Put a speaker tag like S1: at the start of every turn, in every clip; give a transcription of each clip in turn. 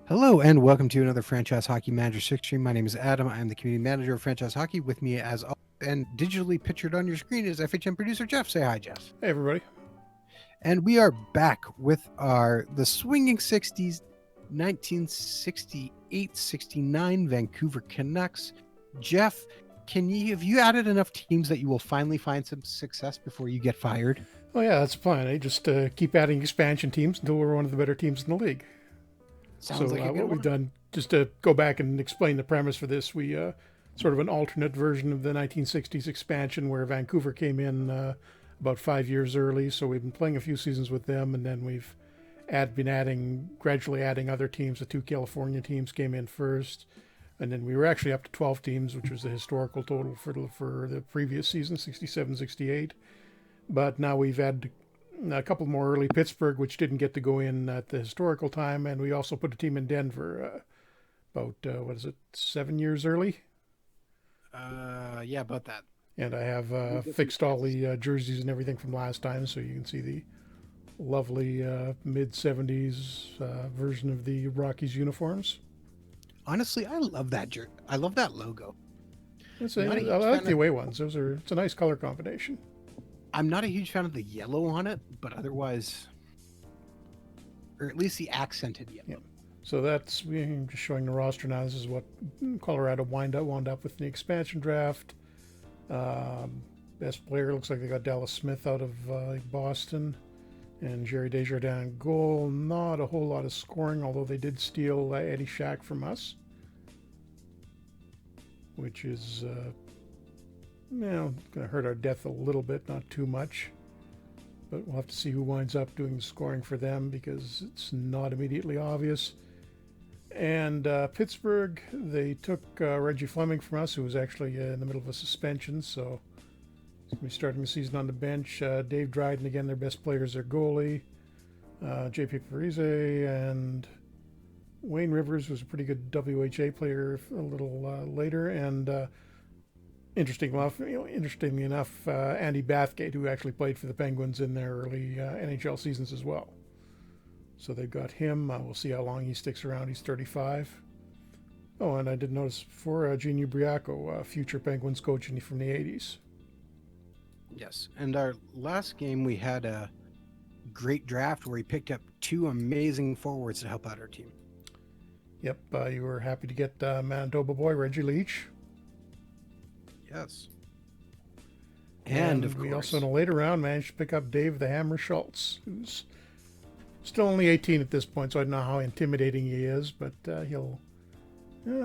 S1: Hello and welcome to another Franchise Hockey Manager 6 stream. My name is Adam. I am the community manager of Franchise Hockey. With me, as always, and digitally pictured on your screen is FHM producer Jeff. Say hi, Jeff.
S2: Hey, everybody.
S1: And we are back with the swinging 60s 1968-69 Vancouver Canucks. Jeff, have you added enough teams that you will finally find some success before you get fired?
S2: Oh, yeah, that's the plan. Just keep adding expansion teams until we're one of the better teams in the league.
S1: Sounds like a good
S2: what
S1: one.
S2: we've done, just to go back and explain the premise for this, we sort of an alternate version of the 1960s expansion where Vancouver came in about 5 years early. So we've been playing a few seasons with them, and then we've gradually adding other teams. The two California teams came in first, and then we were actually up to 12 teams, which was the historical total for the previous season, 67-68. But now we've had a couple more early. Pittsburgh, which didn't get to go in at the historical time, and we also put a team in Denver about 7 years early.
S1: Yeah, about that.
S2: And I have fixed all the jerseys and everything from last time, so you can see the lovely mid-70s version of the Rockies uniforms.
S1: Honestly, I love that I love that logo.
S2: I like the away ones. It's a nice color combination.
S1: I'm not a huge fan of the yellow on it, but otherwise, or at least the accented yellow.
S2: Yeah. So we're just showing the roster now. This is what Colorado wound up with in the expansion draft. Best player looks like they got Dallas Smith out of Boston, and Jerry Desjardins in goal. Not a whole lot of scoring, although they did steal Eddie Shack from us, which is going to hurt our depth a little bit, not too much. But we'll have to see who winds up doing the scoring for them because it's not immediately obvious. And Pittsburgh, they took Reggie Fleming from us, who was actually in the middle of a suspension, so he's going to be starting the season on the bench. Dave Dryden, again, their best player is their goalie. J.P. Parise and Wayne Rivers was a pretty good WHA player a little later, and interestingly enough, Andy Bathgate, who actually played for the Penguins in their early NHL seasons as well. So they've got him. We'll see how long he sticks around. He's 35. Oh, and I did notice before, Gene Ubriaco, future Penguins coach from the 80s.
S1: Yes, and our last game we had a great draft where he picked up two amazing forwards to help out our team.
S2: Yep, you were happy to get Manitoba boy Reggie Leach.
S1: Yes. And of course,
S2: we also in a later round managed to pick up Dave the Hammer Schultz, who's still only 18 at this point, so I don't know how intimidating he is, but he'll...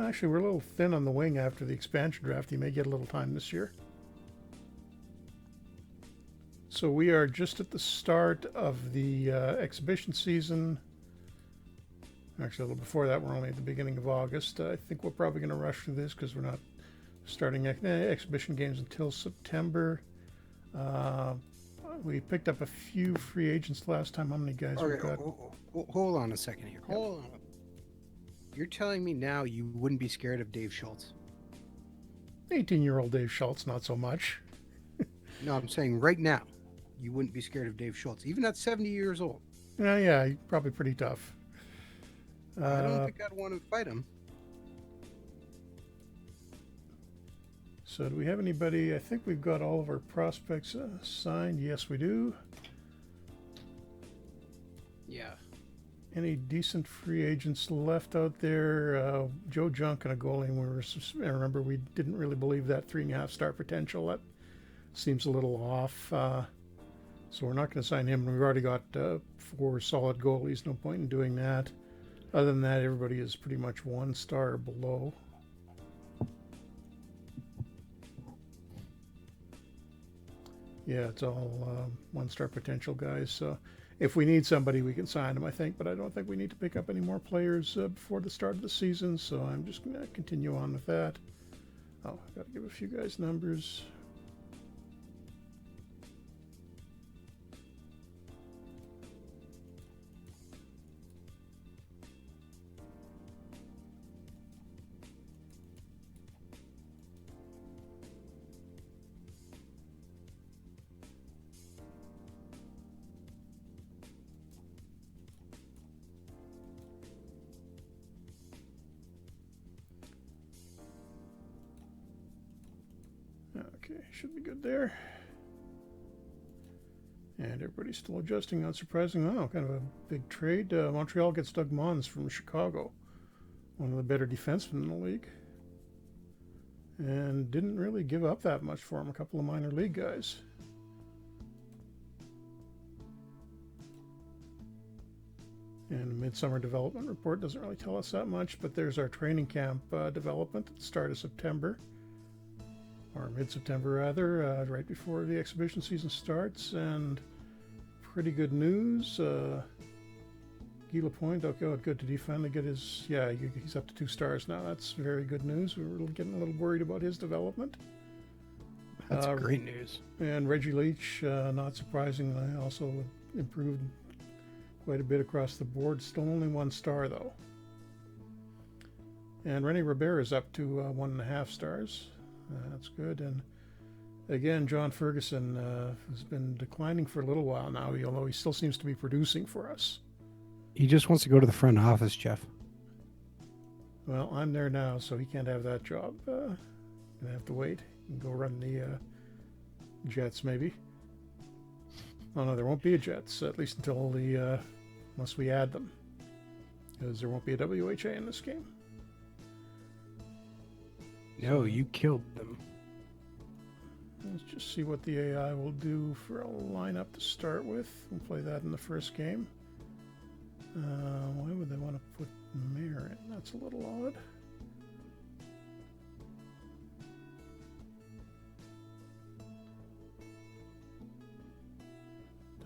S2: actually, we're a little thin on the wing after the expansion draft. He may get a little time this year. So we are just at the start of the exhibition season. Actually, a little before that, we're only at the beginning of August. I think we're probably going to rush through this because we're not starting exhibition games until September. We picked up a few free agents last time. How many guys we got?
S1: Hold on a second here. Hold on. You're telling me now you wouldn't be scared of Dave Schultz?
S2: 18-year-old Dave Schultz, not so much.
S1: No, I'm saying right now, you wouldn't be scared of Dave Schultz, even at 70 years old.
S2: Yeah, he's probably pretty tough.
S1: I don't think I'd want to fight him.
S2: So do we have anybody? I think we've got all of our prospects signed. Yes, we do.
S1: Yeah.
S2: Any decent free agents left out there? Joe Junk and a goalie. I remember we didn't really believe that 3.5-star potential. That seems a little off. So we're not going to sign him. We've already got 4 solid goalies. No point in doing that. Other than that, everybody is pretty much 1 star or below. Yeah, it's all 1-star potential guys. So if we need somebody, we can sign them, I think. But I don't think we need to pick up any more players before the start of the season. So I'm just going to continue on with that. Oh, I've got to give a few guys numbers. Okay, should be good there. And everybody's still adjusting, not surprising. Oh, kind of a big trade. Montreal gets Doug Mons from Chicago, one of the better defensemen in the league. And didn't really give up that much for him, a couple of minor league guys. And the Midsummer Development Report doesn't really tell us that much, but there's our training camp development at the start of September. Or mid-September rather, right before the exhibition season starts, and pretty good news. Guy Lapointe, okay, good. Did he finally get his? Yeah, he's up to 2 stars now. That's very good news. We were getting a little worried about his development.
S1: That's great news.
S2: And Reggie Leach, not surprisingly, also improved quite a bit across the board. Still only 1 star though. And Rene Robert is up to 1.5 stars. That's good. And again, John Ferguson has been declining for a little while now, although he still seems to be producing for us.
S1: He just wants to go to the front office, Jeff.
S2: Well, I'm there now, so he can't have that job. Gonna have to wait and go run the Jets, maybe. Oh no, there won't be a Jets, at least until unless we add them, because there won't be a WHA in this game.
S1: No, you killed them.
S2: Let's just see what the AI will do for a lineup to start with. We'll play that in the first game. Why would they want to put Mayor in? That's a little odd.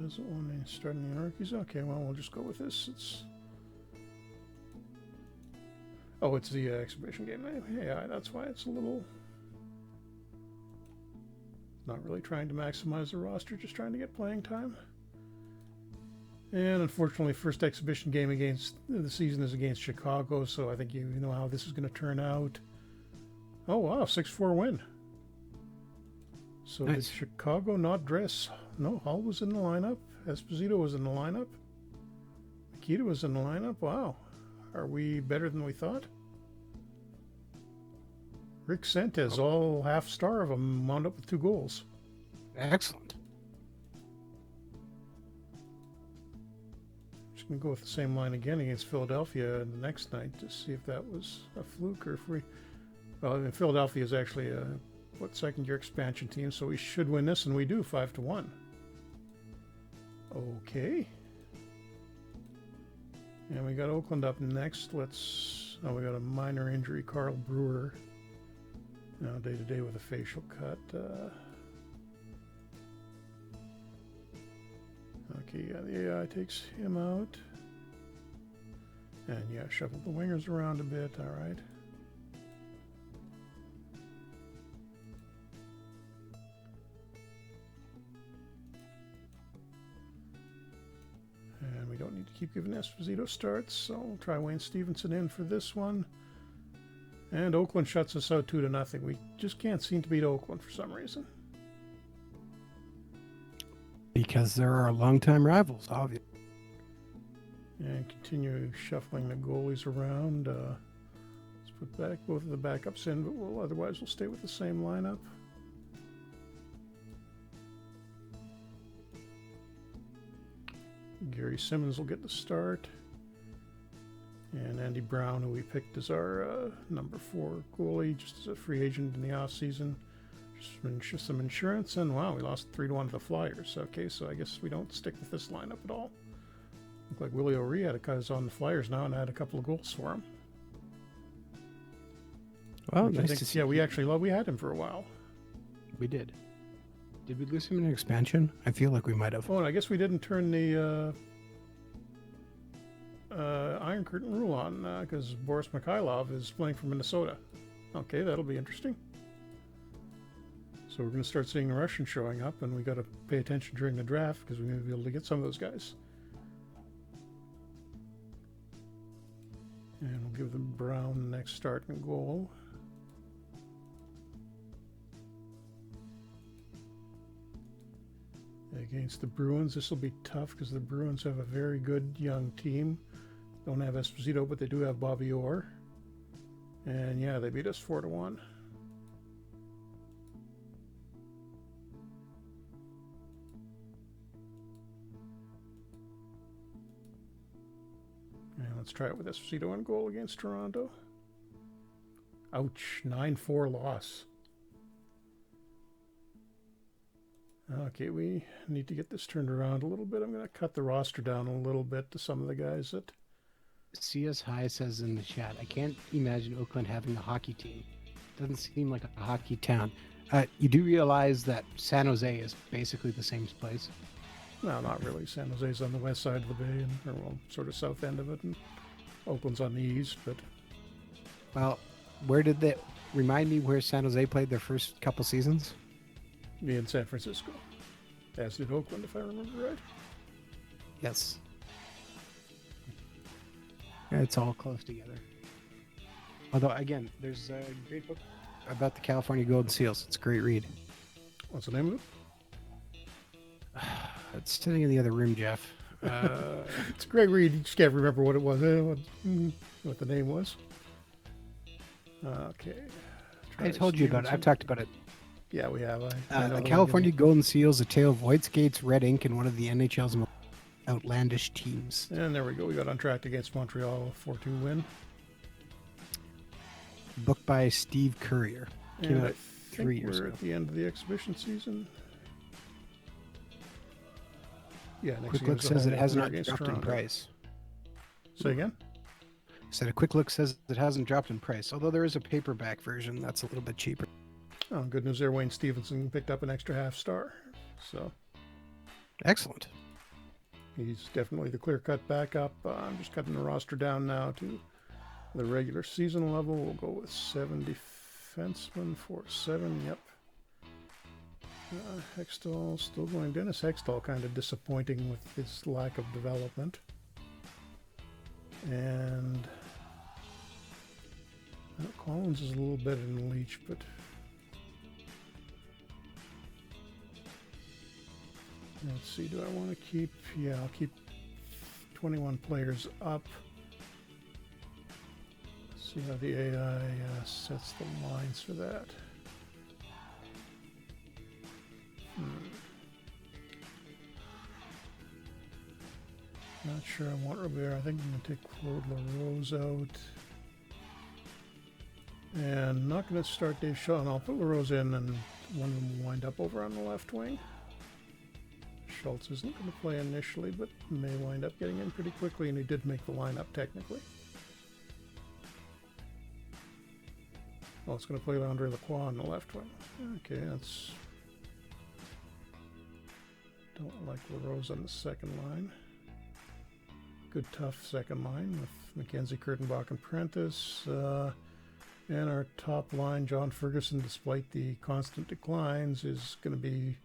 S2: Doesn't want any starting the rookies. Okay, well, we'll just go with this. It's the exhibition game. Yeah, that's why it's a little... Not really trying to maximize the roster, just trying to get playing time. And unfortunately, first exhibition game against the season is against Chicago, so I think you know how this is going to turn out. Oh, wow, 6-4 win. So
S1: nice.
S2: Did Chicago not dress? No, Hull was in the lineup. Esposito was in the lineup. Nikita was in the lineup. Wow. Are we better than we thought? Rick Sentes, all half star of them, wound up with 2 goals.
S1: Excellent.
S2: Just going to go with the same line again against Philadelphia the next night to see if that was a fluke or if we... Well, Philadelphia is actually a second-year expansion team, so we should win this, and we do, 5-1. Okay. And we got Oakland up next. We got a minor injury, Carl Brewer. Now day-to-day with a facial cut. Okay, yeah, the AI takes him out. And yeah, shuffle the wingers around a bit, all right. And we don't need to keep giving Esposito starts, so we'll try Wayne Stevenson in for this one. And Oakland shuts us out 2-0. We just can't seem to beat Oakland for some reason.
S1: Because they're our longtime rivals, obviously.
S2: And continue shuffling the goalies around. Let's put back both of the backups in, but otherwise we'll stay with the same lineup. Gary Simmons will get the start. And Andy Brown, who we picked as our number 4 goalie, just as a free agent in the offseason. Just some insurance, and wow, we lost 3-1 to the Flyers. Okay, so I guess we don't stick with this lineup at all. Look like Willie O'Ree is on the Flyers now and had a couple of goals for him.
S1: Well, nice to see.
S2: Yeah, we had him for a while.
S1: We did. Did we lose him in an expansion? I feel like we might have.
S2: Oh, and I guess we didn't turn the Iron Curtain rule on because Boris Mikhailov is playing for Minnesota. Okay, that'll be interesting. So we're going to start seeing the Russians showing up, and we got to pay attention during the draft because we're going to be able to get some of those guys. And we'll give them Brown the next start and goal. Against the Bruins, this will be tough because the Bruins have a very good young team. Don't have Esposito, but they do have Bobby Orr. And yeah, they beat us 4-1. And let's try it with Esposito in goal against Toronto. Ouch, 9-4 loss. Okay, we need to get this turned around a little bit. I'm going to cut the roster down a little bit to some of the guys that...
S1: CS High says in the chat, I can't imagine Oakland having a hockey team. Doesn't seem like a hockey town. You do realize that San Jose is basically the same place?
S2: No, not really. San Jose's on the west side of the bay, or well, sort of south end of it, and Oakland's on the east, but...
S1: Well, where did they... Remind me where San Jose played their first couple seasons?
S2: In San Francisco. As did Oakland, if I remember right.
S1: Yes. It's all close together. Although, again, there's a great book about the California Golden Seals. It's a great read.
S2: What's the name of it?
S1: It's sitting in the other room, Jeff.
S2: It's a great read. You just can't remember what it was, what the name was. Okay.
S1: I told you about it. I've talked about it.
S2: Yeah, we have. I know
S1: the California Golden Seals, a tale of white skates, red ink, and one of the NHL's most outlandish teams.
S2: And there we go. We got on track against Montreal, 4-2 win.
S1: Book by Steve Currier. Came out 3 years ago.
S2: We're at the end of the exhibition season. Yeah, next
S1: Quick look says it has not dropped in price.
S2: Say again?
S1: Said a quick look says it hasn't dropped in price, although there is a paperback version that's a little bit cheaper.
S2: Oh, good news there. Wayne Stevenson picked up an extra half star. So
S1: excellent.
S2: He's definitely the clear-cut backup. I'm just cutting the roster down now to the regular season level. We'll go with 7 defensemen, 4-7. Yep. Hextall still going. Dennis Hextall kind of disappointing with his lack of development. And Collins is a little better than Leach, but let's see, do I want to keep, yeah, I'll keep 21 players up. Let's see how the AI sets the lines for that. Not sure I want Robert. I think I'm going to take Claude LaRose out. And not going to start Dave Shaw, and I'll put LaRose in, and one of them will wind up over on the left wing. Schultz isn't going to play initially, but may wind up getting in pretty quickly, and he did make the lineup technically. Oh, it's going to play Andre Lacroix on the left wing. Okay, that's... Don't like LaRose on the second line. Good, tough second line with McKenzie, Kurtenbach, and Prentice. And our top line, John Ferguson, despite the constant declines, is going to be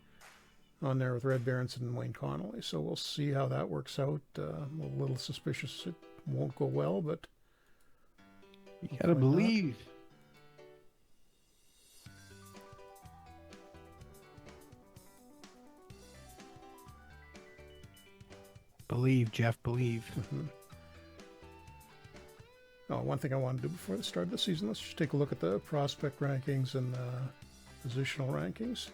S2: on there with Red Berenson and Wayne Connolly. So we'll see how that works out. I'm a little suspicious it won't go well, but...
S1: You gotta believe. Believe, Jeff, believe.
S2: Oh, one thing I want to do before the start of the season, let's just take a look at the prospect rankings and positional rankings.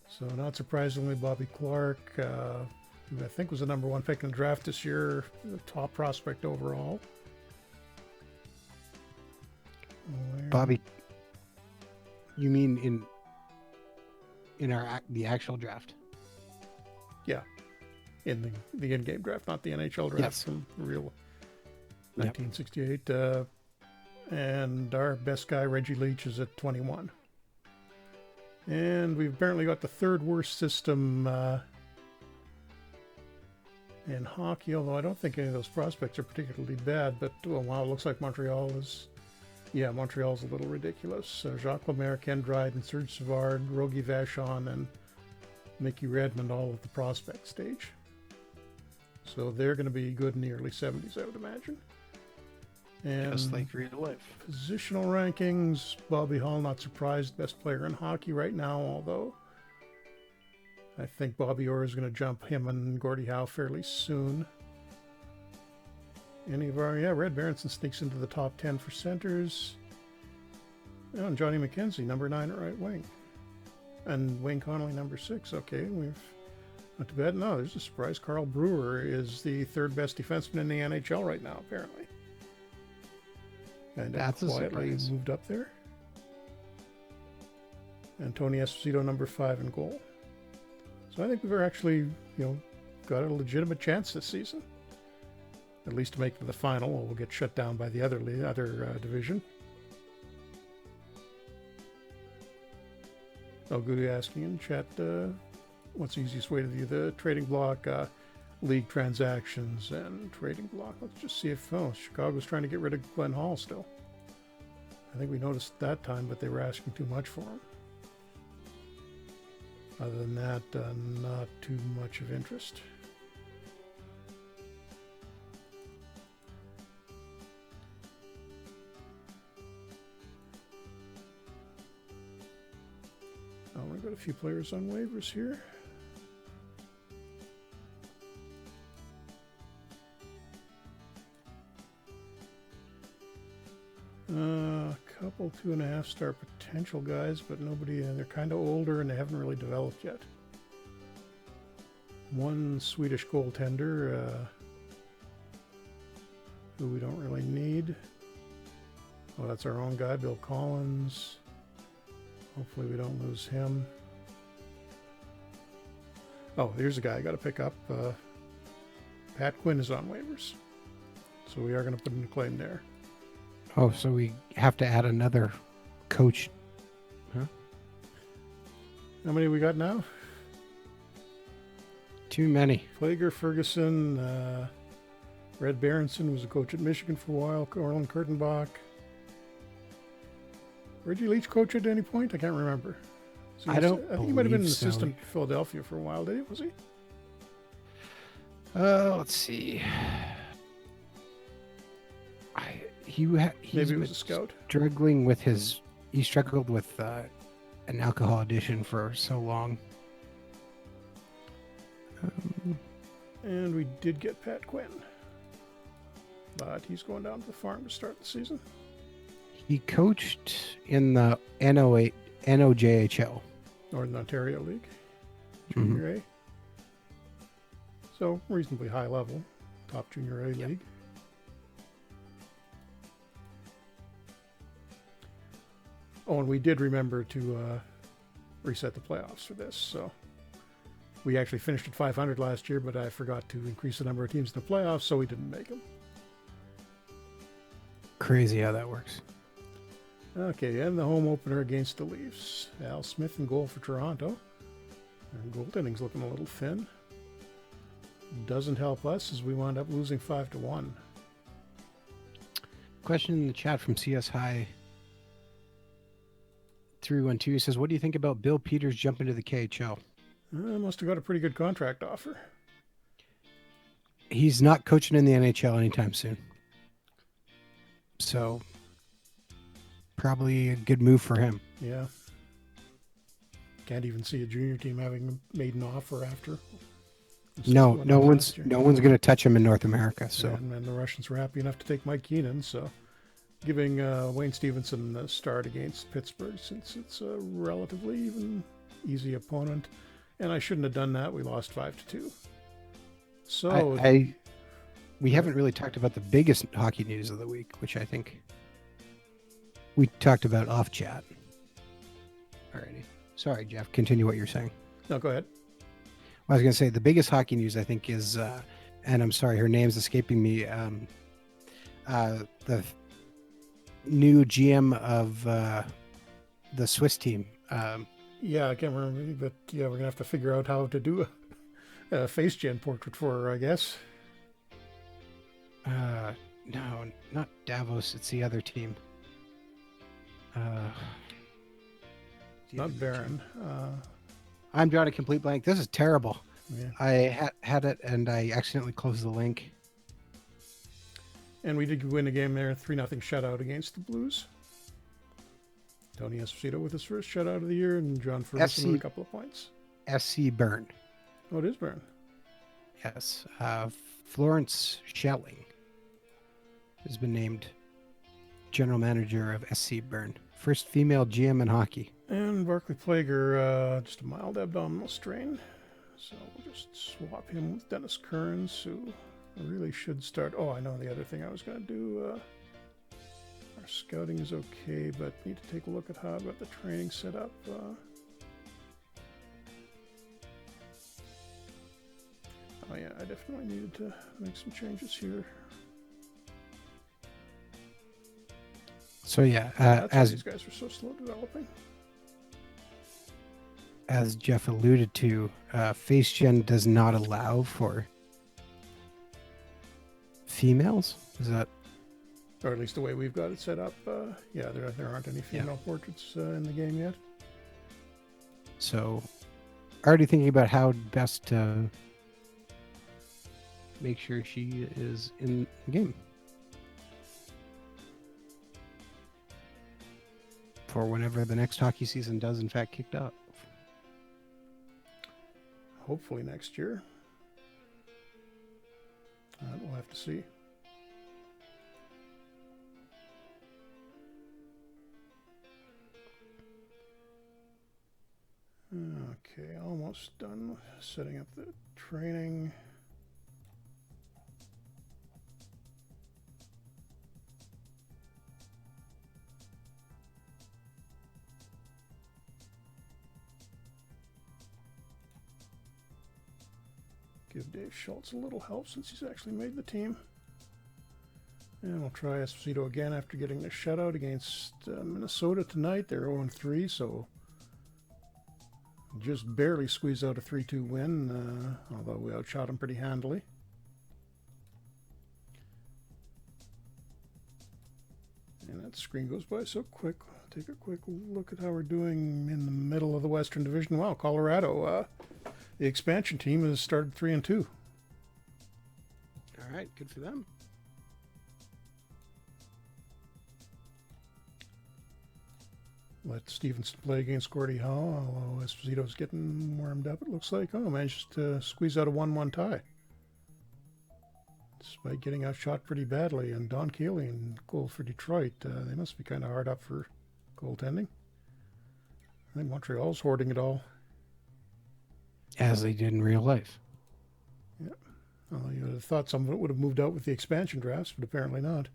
S2: So not surprisingly, Bobby Clark, who I think was the #1 pick in the draft this year, the top prospect overall.
S1: Bobby, you mean in the actual draft?
S2: Yeah, in the in-game draft, not the NHL draft.
S1: Yes.
S2: From real 1968. And our best guy, Reggie Leach, is at 21. And we've apparently got the third worst system in hockey, although I don't think any of those prospects are particularly bad. But, oh, wow, it looks like Montreal is... Yeah, Montreal's a little ridiculous. Jacques Lemaire, Ken Dryden, Serge Savard, Rogie Vachon, and Mickey Redmond all at the prospect stage. So they're going to be good in the early 70s, I would imagine. And
S1: just like real life.
S2: Positional rankings, Bobby Hall, not surprised, best player in hockey right now, although I think Bobby Orr is going to jump him and Gordie Howe fairly soon. Any of our, Red Berenson sneaks into the top 10 for centers. Oh, and Johnny McKenzie, #9 at right wing. And Wayne Connolly, #6. Okay, we've Not too bad. No, there's a surprise. Carl Brewer is the third best defenseman in the NHL right now, apparently. And
S1: That's a
S2: quietly
S1: surprise.
S2: moved up there. And Tony Esposito, number 5 in goal. So I think we've actually, got a legitimate chance this season. At least to make it to the final. We'll get shut down by the other division. Oh, Goody asking in chat, what's the easiest way to view the trading block, league transactions, and trading block? Let's just see if, Chicago's trying to get rid of Glenn Hall still. I think we noticed that time, but they were asking too much for him. Other than that, not too much of interest. We've got a few players on waivers here. A couple 2.5-star potential guys, but nobody, they're kind of older and they haven't really developed yet. One Swedish goaltender who we don't really need. Oh, that's our own guy, Bill Collins. Hopefully we don't lose him. Oh, here's a guy I got to pick up. Pat Quinn is on waivers. So we are going to put in a claim there.
S1: Oh, so we have to add another coach. Huh?
S2: How many we got now?
S1: Too many.
S2: Flager, Ferguson, Red Berenson was a coach at Michigan for a while. Orland Kurtenbach. Reggie Leach coach at any point? I can't remember. So
S1: I think
S2: he might have been an assistant in Philadelphia for a while, did he? Was he?
S1: Let's see. Maybe
S2: he was a scout.
S1: He struggled with an alcohol addiction for so long.
S2: And we did get Pat Quinn. But he's going down to the farm to start the season.
S1: He coached in the NOJHL.
S2: Northern Ontario League. Junior A. So, reasonably high level. Top Junior A league. Oh, and we did remember to reset the playoffs for this. So, we actually finished at 500 last year, but I forgot to increase the number of teams in the playoffs, so we didn't make them.
S1: Crazy how that works.
S2: Okay, and the home opener against the Leafs. Al Smith in goal for Toronto. Their goaltending's looking a little thin. Doesn't help us as we wound up losing 5-1.
S1: Question in the chat from CS High 312. He says, what do you think about Bill Peters jumping to the KHL?
S2: Must have got a pretty good contract offer.
S1: He's not coaching in the NHL anytime soon. So, probably a good move for him.
S2: Yeah. Can't even see a junior team having made an offer after.
S1: No one's going to touch him in North America. So,
S2: and the Russians were happy enough to take Mike Keenan. So, giving Wayne Stevenson a start against Pittsburgh, since it's a relatively even easy opponent. And I shouldn't have done that. We lost 5-2. So
S1: we haven't really talked about the biggest hockey news of the week, which I think we talked about off chat. Alrighty. Sorry, Jeff. Continue what you're saying.
S2: No, go ahead.
S1: Well, I was going to say the biggest hockey news, I think, is, and I'm sorry, her name's escaping me, the new GM of the Swiss team.
S2: Yeah, I can't remember, but yeah, we're going to have to figure out how to do a face gen portrait for her, I guess.
S1: No, not Davos. It's the other team.
S2: Not Baron.
S1: I'm drawing a complete blank. This is terrible.
S2: Yeah.
S1: I had it and I accidentally closed the link.
S2: And we did win a game there, 3-0 shutout against the Blues. Tony Esposito with his first shutout of the year, and John Ferguson with a couple of points.
S1: SC Bern.
S2: Oh, it is Bern.
S1: Yes. Florence Schelling has been named general manager of SC Bern. First female GM in hockey.
S2: And Barclay Plager, just a mild abdominal strain. So we'll just swap him with Dennis Kearns, who really should start. Oh, I know the other thing I was going to do. Our scouting is okay, but need to take a look at how I've got the training set up. Oh yeah, I definitely needed to make some changes here.
S1: So yeah,
S2: That's why
S1: as
S2: these guys are so slow developing.
S1: as Jeff alluded to, FaceGen does not allow for females. Is that?
S2: Or at least the way we've got it set up. Yeah, there aren't any female portraits in the game yet.
S1: So, already thinking about how best to make sure she is in the game for whenever the next hockey season does in fact kick off.
S2: Hopefully next year. We'll have to see. Okay, almost done setting up the training. Give Dave Schultz a little help since he's actually made the team. And we'll try Esposito again after getting the shutout against Minnesota tonight. They're 0-3, so just barely squeezed out a 3-2 win, although we outshot them pretty handily. And that screen goes by so quick. Take a quick look at how we're doing in the middle of the Western Division. Wow, Colorado, the expansion team has started 3-2.
S1: All right, good for them.
S2: Let Stevenson play against Gordie Howe, although Esposito's getting warmed up, it looks like. Oh, managed to squeeze out a 1-1 tie. Despite getting outshot pretty badly. And Don Keeley in goal for Detroit. They must be kind of hard up for goaltending. I think Montreal's hoarding it all.
S1: As they did in real life.
S2: Yeah. Well, you would have thought some of it would have moved out with the expansion drafts, but apparently not.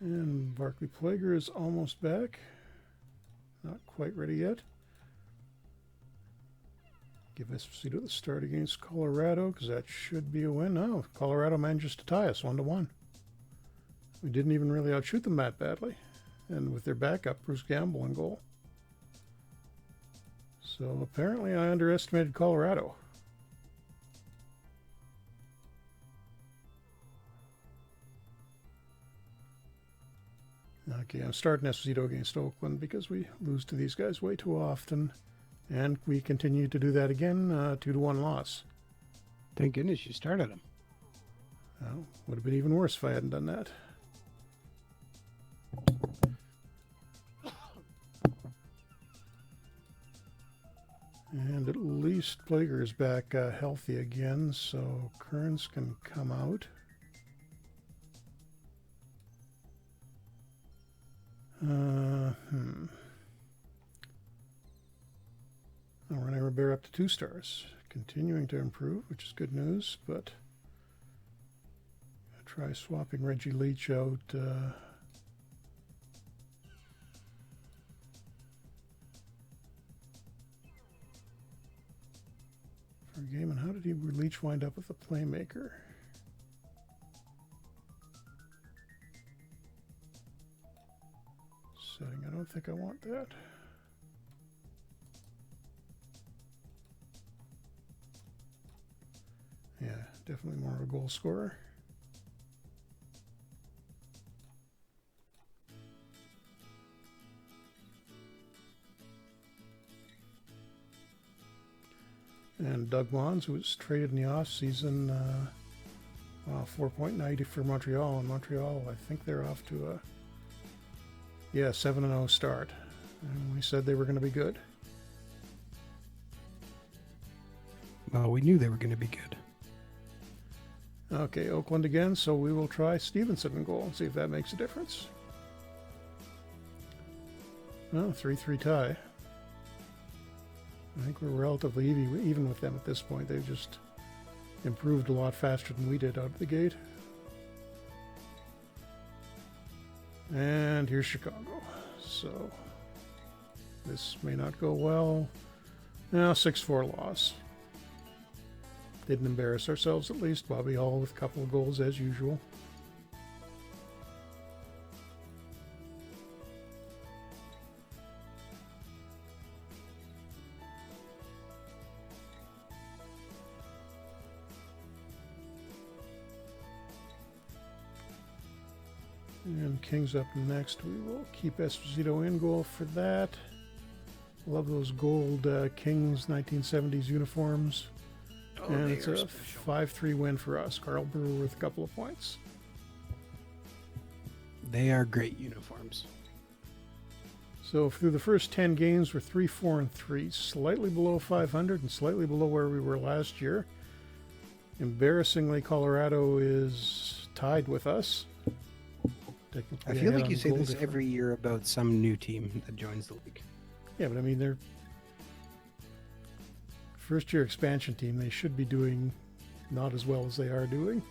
S2: And Barclay Plager is almost back. Not quite ready yet. Give Esposito the start against Colorado, because that should be a win. No, Colorado manages to tie us 1-1. We didn't even really outshoot them that badly. And with their backup, Bruce Gamble in goal. So apparently I underestimated Colorado. Okay, I'm starting Esposito against Oakland because we lose to these guys way too often. And we continue to do that again, 2-1 loss.
S1: Thank goodness you started them.
S2: Well, would have been even worse if I hadn't done that. And at least Plager is back healthy again, so Kearns can come out. Rene Robert up to 2 stars. Continuing to improve, which is good news, but I'll try swapping Reggie Leach out. For a game, and how did Leach wind up with a playmaker? Setting, I don't think I want that. Yeah, definitely more of a goal scorer. And Doug Mons, who was traded in the offseason, 4.90 for Montreal. And Montreal, I think they're off to a 7-0 start. And we said they were going to be good.
S1: Well, we knew they were going to be good.
S2: Okay, Oakland again, so we will try Stevenson in goal and see if that makes a difference. No, 3-3 tie. I think we're relatively even with them at this point. They've just improved a lot faster than we did out of the gate. And here's Chicago. So this may not go well. Now 6-4 loss. Didn't embarrass ourselves at least. Bobby Hall with a couple of goals as usual. And Kings up next. We will keep Esposito in goal for that. Love those gold Kings 1970s uniforms.
S1: Oh,
S2: and
S1: they
S2: it's
S1: are
S2: a
S1: special.
S2: 5-3 win for us. Carl Brewer with a couple of points.
S1: They are great uniforms.
S2: So through the first 10 games, we're 3-4-3, slightly below 500 and slightly below where we were last year. Embarrassingly, Colorado is tied with us.
S1: I feel like you say this every year about some new team that joins the league.
S2: Yeah, but I mean, they're first-year expansion team. They should be doing not as well as they are doing.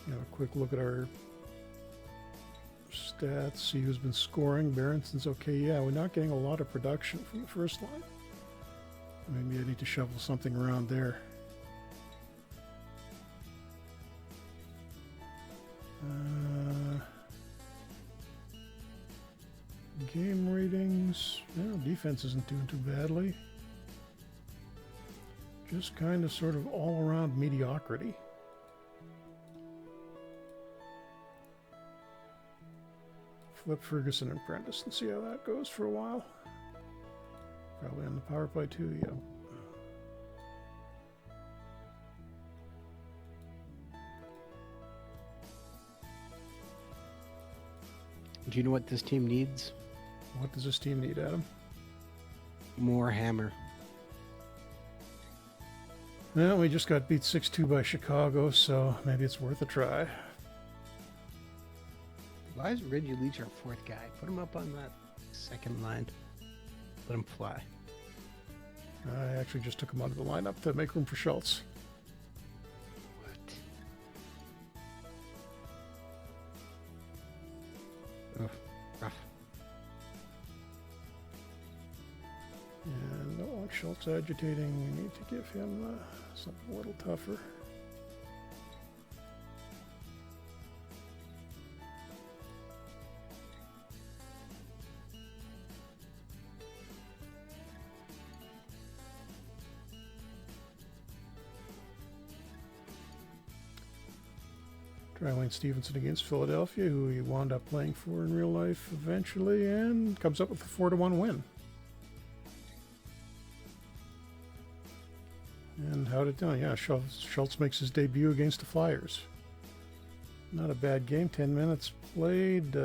S2: You know, a quick look at our stats, see who's been scoring. Berenson's okay. Yeah, we're not getting a lot of production from the first line. Maybe I need to shovel something around there. Game ratings. No, defense isn't doing too badly. Just kind of sort of all around mediocrity. Flip Ferguson and Prentice and see how that goes for a while. Probably on the power play too, yeah.
S1: Do you know what this team needs?
S2: What does this team need, Adam?
S1: More hammer.
S2: Well, we just got beat 6-2 by Chicago, so maybe it's worth a try.
S1: Why is Reggie Leach our fourth guy? Put him up on that second line. Let him fly.
S2: I actually just took him out of the lineup to make room for Schultz.
S1: What? Ugh, rough.
S2: And don't want Schultz agitating. We need to give him something a little tougher. Try Wayne Stevenson against Philadelphia, who he wound up playing for in real life eventually, and comes up with a 4-1 win. And how did it do? Yeah, Schultz makes his debut against the Flyers. Not a bad game. 10 minutes played.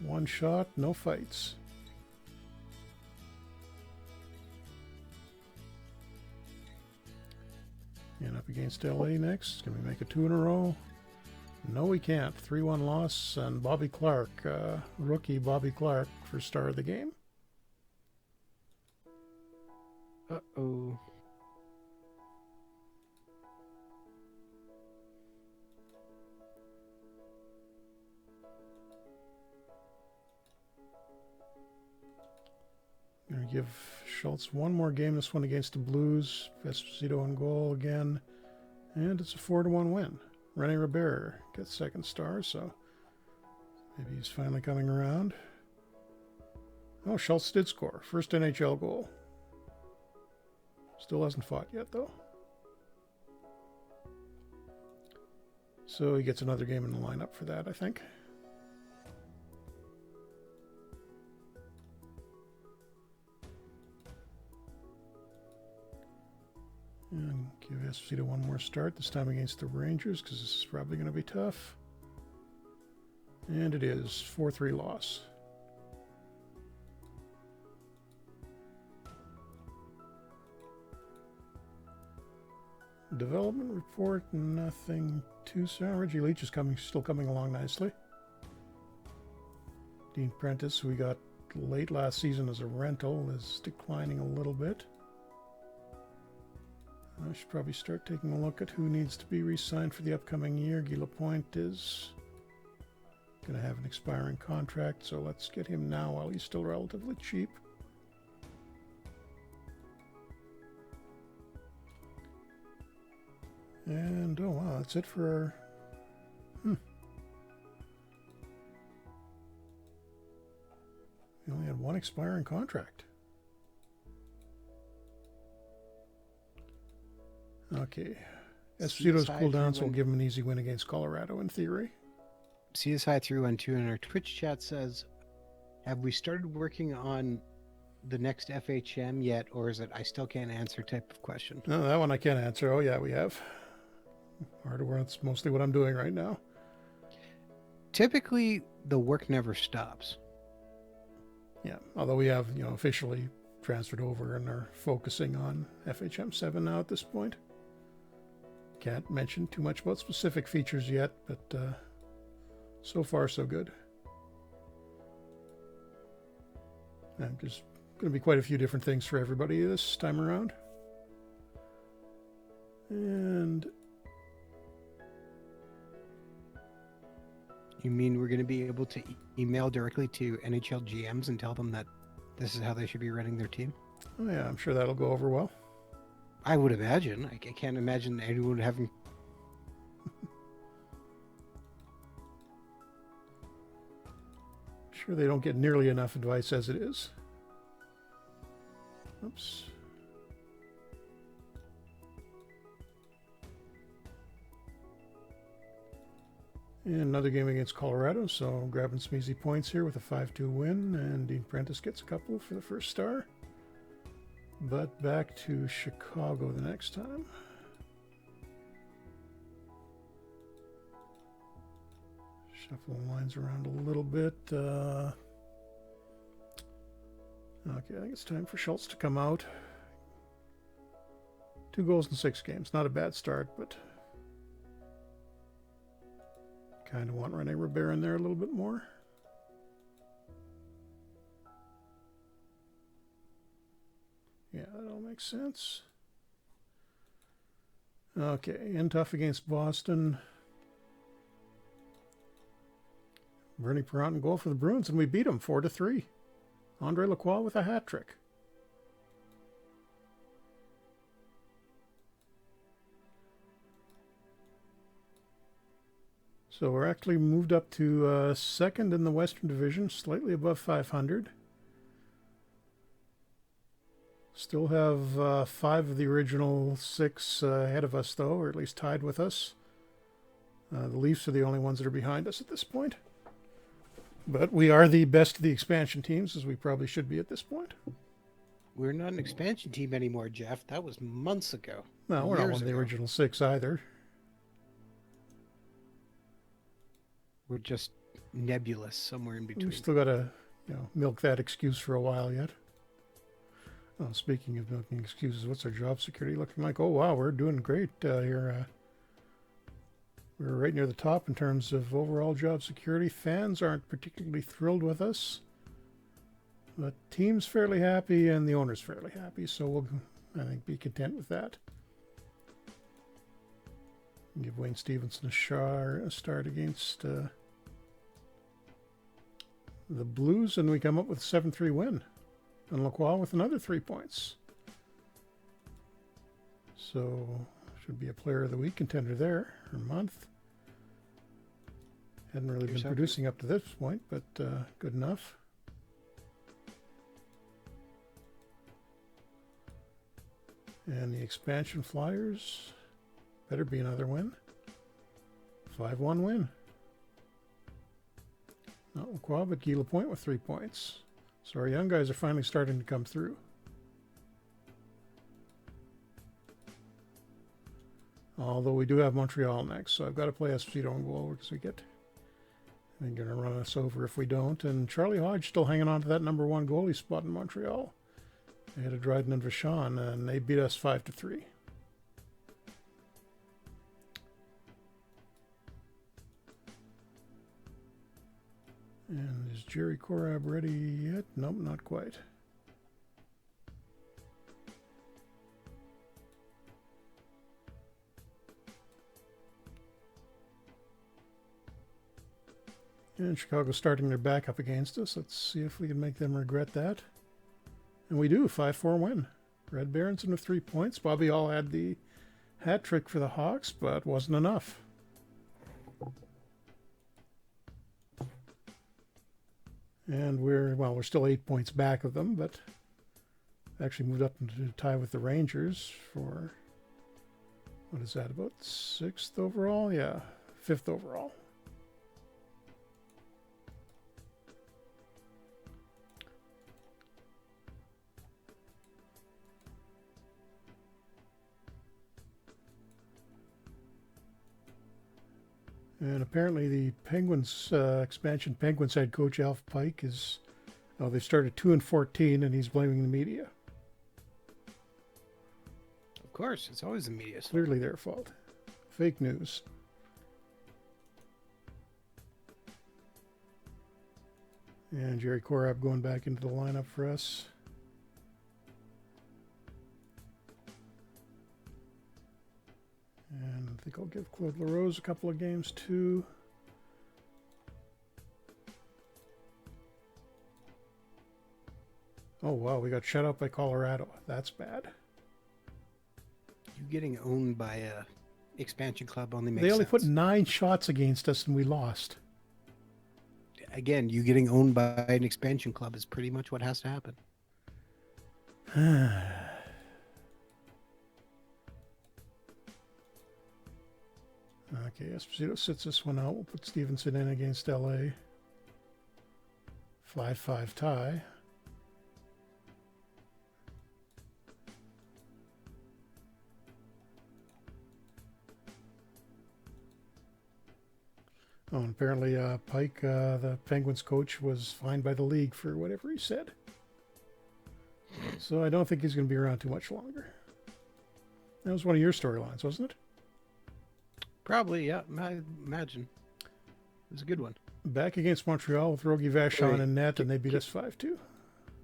S2: One shot, no fights. And up against LA next. Can we make it 2 in a row? No, we can't. 3-1 loss, and Bobby Clark, rookie Bobby Clark, for star of the game.
S1: Uh-oh.
S2: Gonna give Schultz one more game, this one against the Blues. Esposito in goal again. And it's a 4-1 win. Rene Robert gets second star, so maybe he's finally coming around. Oh, Schultz did score. First NHL goal. Still hasn't fought yet, though. So he gets another game in the lineup for that, I think. And give Esposito one more start, this time against the Rangers, because this is probably going to be tough. And it is 4-3 loss. Development report, nothing too soon. Reggie Leach is still coming along nicely. Dean Prentice, we got late last season as a rental is declining a little bit. I should probably start taking a look at who needs to be re-signed for the upcoming year. Guy Lapointe is going to have an expiring contract, so let's get him now while he's still relatively cheap. And, oh wow, that's it for our... We only had one expiring contract. Okay. Esposito's cooled down, so we'll give him an easy win against Colorado in theory.
S1: CSI 312 in our Twitch chat says, have we started working on the next FHM yet, or is it I still can't answer type of question?
S2: No, that one I can't answer. Oh yeah, we have. Hardware, that's mostly what I'm doing right now.
S1: Typically, the work never stops.
S2: Yeah, although we have, officially transferred over and are focusing on FHM 7 now at this point. Can't mention too much about specific features yet, but so far so good. And there's going to be quite a few different things for everybody this time around. And...
S1: You mean we're going to be able to email directly to NHL GMs and tell them that this is how they should be running their team?
S2: Oh yeah, I'm sure that'll go over well.
S1: I would imagine. I can't imagine anyone having...
S2: Sure they don't get nearly enough advice as it is. Oops. And another game against Colorado, so grabbing some easy points here with a 5-2 win, and Dean Prentice gets a couple for the first star. But back to Chicago the next time. Shuffle the lines around a little bit. Okay, I think it's time for Schultz to come out. 2 goals in 6 games. Not a bad start, but kind of want Rene Robert in there a little bit more. Yeah, that all makes sense. Okay, in tough against Boston. Bernie Perrant in goal for the Bruins, and we beat them 4-3. Andre Lacroix with a hat trick. So we're actually moved up to second in the Western Division, slightly above 500. Still have 5 of the original 6 ahead of us, though, or at least tied with us. The Leafs are the only ones that are behind us at this point. But we are the best of the expansion teams, as we probably should be at this point.
S1: We're not an expansion team anymore, Jeff. That was months ago.
S2: No, we're not one of the original 6 either.
S1: We're just nebulous somewhere in between.
S2: We still got to, milk that excuse for a while yet. Oh, speaking of milking excuses, what's our job security looking like? Oh, wow, we're doing great here. We're right near the top in terms of overall job security. Fans aren't particularly thrilled with us. The team's fairly happy and the owner's fairly happy, so we'll, I think, be content with that. Give Wayne Stevenson a start against the Blues, and we come up with a 7-3 win. And Lacroix with another 3 points. So, should be a player of the week contender there, or month. Hadn't really been producing up to this point, but good enough. And the expansion Flyers, better be another win. 5-1 win. Not Lacroix, but Guy Lapointe with 3 points. So our young guys are finally starting to come through. Although we do have Montreal next, so I've got to play Esposito on goal because they're going to run us over if we don't. And Charlie Hodge still hanging on to that number 1 goalie spot in Montreal. They had a Dryden and Vachon, and they beat us 5-3. And is Jerry Korab ready yet? Nope, not quite. And Chicago's starting their back up against us. Let's see if we can make them regret that. And we do, 5-4 win. Red Berenson with 3 points. Bobby All had the hat trick for the Hawks, but wasn't enough. And we're still 8 points back of them, but actually moved up into tie with the Rangers for, what is that, about 6th overall? Yeah, 5th overall. And apparently the Penguins, expansion Penguins head coach Alf Pike is, they started 2-14 and he's blaming the media.
S1: Of course, it's always the media's fault.
S2: Clearly their fault. Fake news. And Jerry Korab going back into the lineup for us. And I think I'll give Claude LaRose a couple of games too. Oh wow, we got shut out by Colorado. That's bad.
S1: You getting owned by a expansion club only makes
S2: They only
S1: sense.
S2: put 9 shots against us and we lost.
S1: Again, you getting owned by an expansion club is pretty much what has to happen.
S2: Okay, Esposito sits this one out. We'll put Stevenson in against LA. 5-5 tie. Oh, and apparently Pike, the Penguins coach, was fined by the league for whatever he said. So I don't think he's going to be around too much longer. That was one of your storylines, wasn't it?
S1: Probably, yeah. I imagine. It was a good one.
S2: Back against Montreal with Rogie Vachon in net, and they beat us 5-2.
S1: Can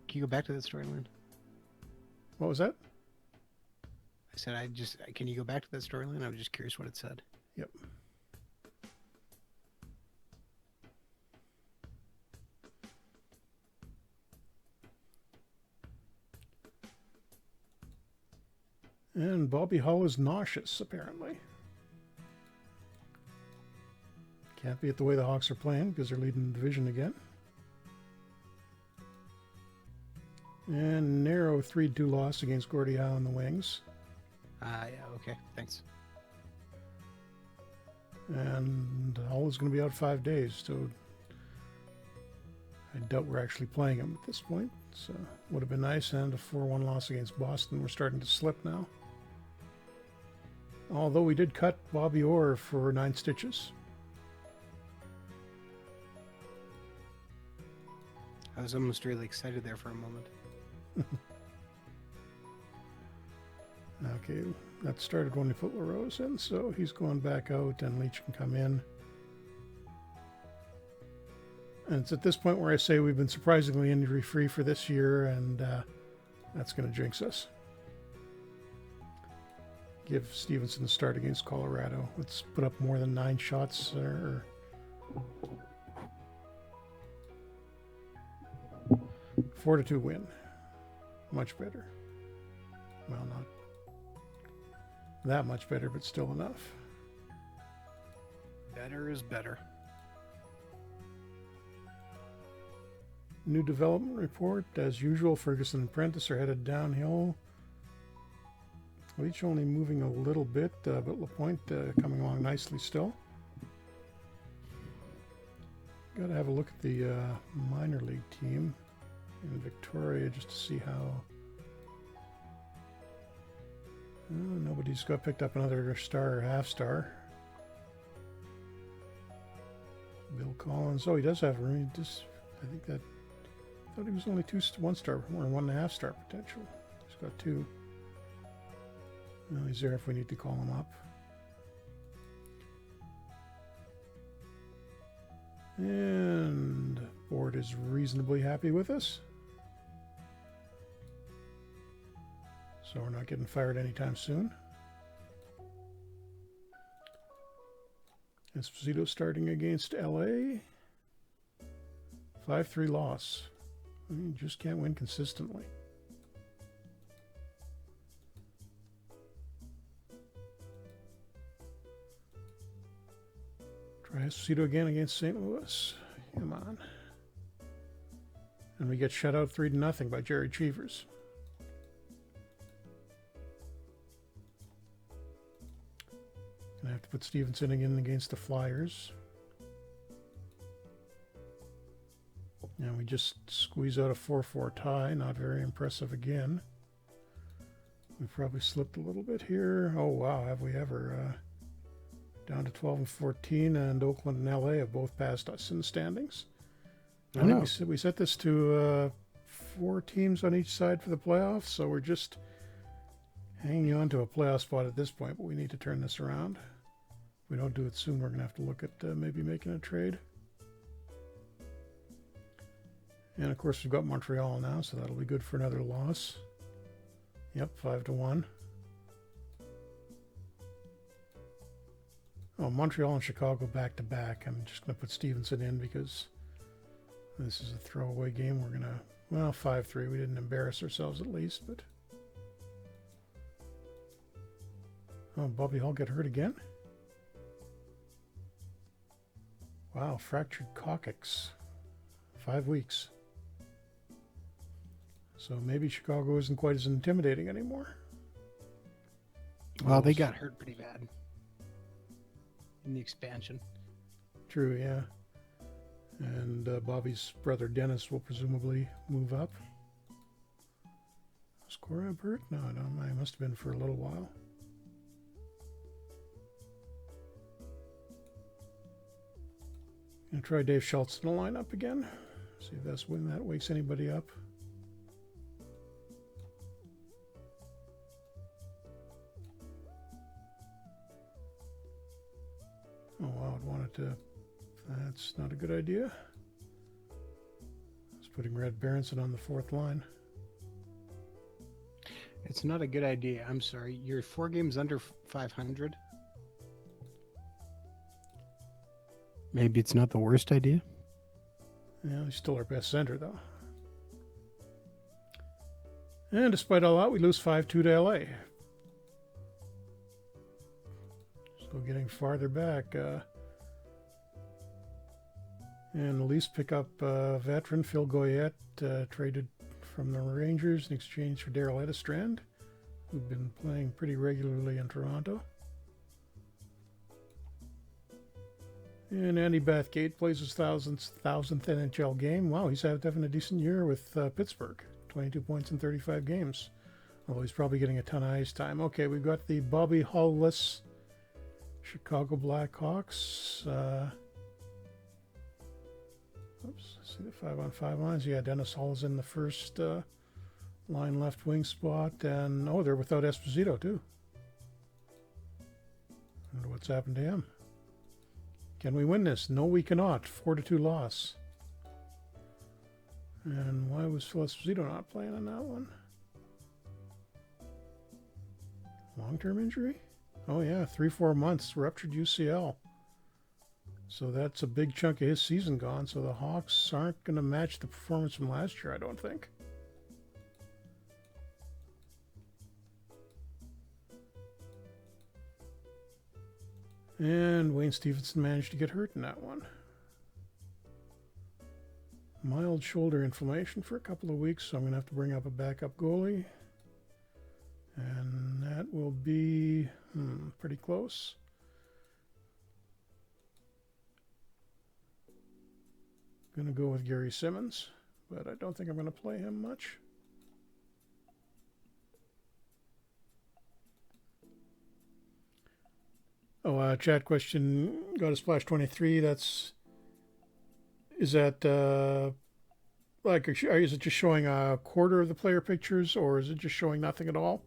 S1: you go back to that storyline?
S2: What was that?
S1: I said, can you go back to that storyline? I was just curious what it said.
S2: Yep. And Bobby Hull is nauseous, apparently. Can't be at the way the Hawks are playing because they're leading the division again. And narrow 3-2 loss against Gordie Howe and the Wings.
S1: Yeah, okay, thanks.
S2: And Hull is going to be out 5 days, so I doubt we're actually playing him at this point. So would have been nice. And a 4-1 loss against Boston. We're starting to slip now. Although we did cut Bobby Orr for 9 stitches.
S1: I was almost really excited there for a moment.
S2: Okay, that started when we put LaRose in, so he's going back out and Leach can come in. And it's at this point where I say we've been surprisingly injury-free for this year, and that's going to jinx us. Give Stevenson a start against Colorado. Let's put up more than 9 shots. 4-2 win. Much better. Well, not that much better, but still enough.
S1: Better is better.
S2: New development report. As usual, Ferguson and Prentice are headed downhill. Leach only moving a little bit, but Lapointe coming along nicely still. Got to have a look at the minor league team in Victoria just to see how... nobody's got picked up another star or half star. Bill Collins. Oh, he does have room. I think that... I thought he was only 1 star or 1.5 star potential. He's got 2. Well, he's there if we need to call him up. And board is reasonably happy with us. So we're not getting fired anytime soon. Esposito starting against LA. 5-3 loss. You just can't win consistently. Try Esposito again against St. Louis. Come on. And we get shut out 3-0 by Jerry Cheevers. Gonna have to put Stevenson in against the Flyers. And we just squeeze out a 4-4 tie. Not very impressive again. We probably slipped a little bit here. Oh, wow. Have we ever? Down to 12 and 14. And Oakland and LA have both passed us in the standings. I think we set this to 4 teams on each side for the playoffs. So we're just hanging on to a playoff spot at this point. But we need to turn this around. If we don't do it soon, we're going to have to look at maybe making a trade. And of course, we've got Montreal now, so that'll be good for another loss. Yep, 5-1. Oh, Montreal and Chicago back to back. I'm just going to put Stevenson in because this is a throwaway game. We're going to, well, 5-3. We didn't embarrass ourselves at least, but. Oh, Bobby Hull get hurt again? Wow, fractured coccyx. 5 weeks. So maybe Chicago isn't quite as intimidating anymore.
S1: Well, they got hurt pretty bad in the expansion.
S2: True, yeah. And Bobby's brother Dennis will presumably move up. Was Korab hurt? No, I must have been for a little while. Gonna try Dave Schultz in the lineup again. See if that's when that wakes anybody up. Oh wow, it wanted to. That's not a good idea. It's putting Red Berenson on the 4th line.
S1: It's not a good idea. I'm sorry. You're 4 games under 500. Maybe it's not the worst idea.
S2: Yeah, he's still our best center, though. And despite all that, we lose 5-2 to LA. So getting farther back. And the Leafs pick up veteran Phil Goyette, traded from the Rangers in exchange for Darryl Eddistrand, who'd been playing pretty regularly in Toronto. And Andy Bathgate plays his thousandth NHL game. Wow, he's having a decent year with Pittsburgh. 22 points in 35 games. Although he's probably getting a ton of ice time. Okay, we've got the Bobby Hull-less Chicago Blackhawks. See the 5-on-5 lines. Yeah, Dennis Hull is in the first line left wing spot. And, oh, they're without Esposito, too. I wonder what's happened to him. Can we win this? No, we cannot. 4-2 loss. And why was Phil Esposito not playing on that one? Long-term injury? Oh, yeah, 3-4 months. Ruptured UCL. So that's a big chunk of his season gone. So the Hawks aren't going to match the performance from last year, I don't think. And Wayne Stevenson managed to get hurt in that one. Mild shoulder inflammation for a couple of weeks, so I'm going to have to bring up a backup goalie. And that will be pretty close. Going to go with Gary Simmons, but I don't think I'm going to play him much. Oh, chat question, got a splash 23. Is that is it just showing a quarter of the player pictures, or is it just showing nothing at all?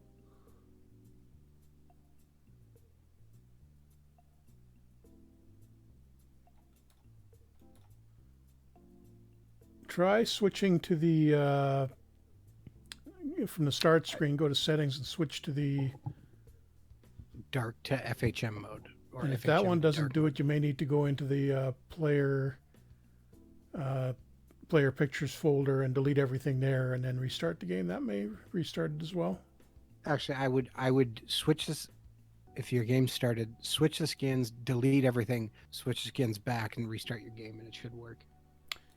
S2: Try switching to the from the start screen. Go to settings and switch to the.
S1: Dark to FHM mode. Or
S2: And if
S1: FHM
S2: that one doesn't
S1: dark
S2: do
S1: mode.
S2: it, you may need to go into the player pictures folder and delete everything there, and then restart the game. That may restart it as well.
S1: Actually, I would switch this. If your game started, switch the skins, delete everything, switch the skins back, and restart your game, and it should work.